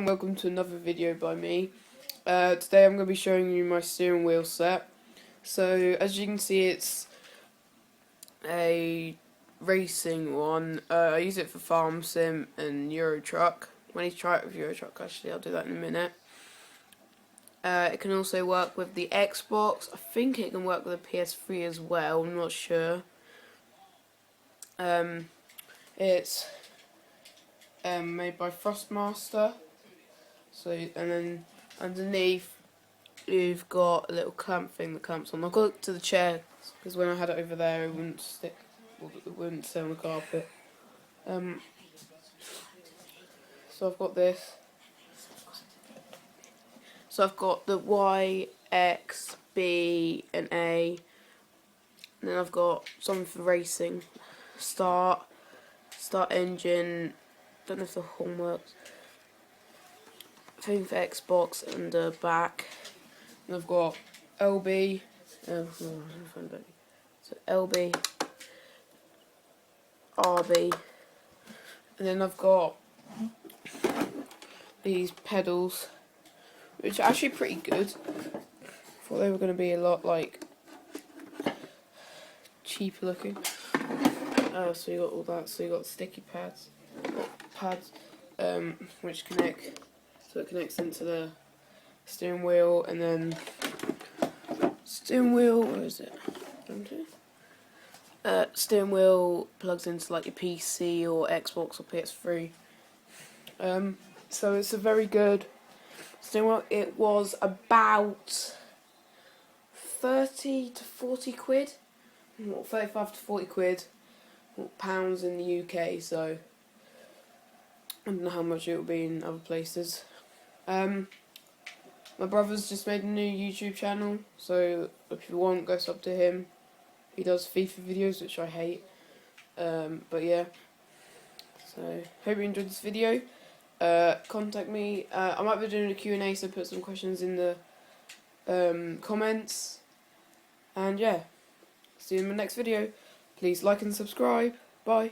and welcome to another video by me. Today I'm going to be showing you my steering wheel set. So as you can see, it's a racing one. I use it for Farm Sim and Euro Truck. When you try it with Euro Truck, actually I'll do that in a minute. It can also work with the Xbox. I think it can work with the PS3 as well, I'm not sure. It's made by Thrustmaster. So, and then underneath you've got a little clamp thing that clamps on. I've got it to the chair because when I had it over there, it wouldn't stick, it wouldn't stay on the carpet. So I've got this. So I've got the Y, X, B, and A. And then I've got something for racing. Start engine. Don't know if the horn works. Thing for Xbox and the back. And I've got LB. So LB, RB, and then I've got these pedals, which are actually pretty good. Thought they were going to be a lot like cheaper looking. So you got all that. So you got sticky pads, which connect. So it connects into the steering wheel, and then steering wheel. Where is it? Steering wheel plugs into like your PC or Xbox or PS3. So it's a very good steering wheel. It was about 30 to 40 quid, 35 to 40 quid, pounds in the UK. So I don't know how much it will be in other places. My brother's just made a new YouTube channel, so if you want, go sub to him. He does FIFA videos, which I hate. But yeah. So, hope you enjoyed this video. Contact me. I might be doing a Q&A, so put some questions in the comments. And yeah. See you in my next video. Please like and subscribe. Bye.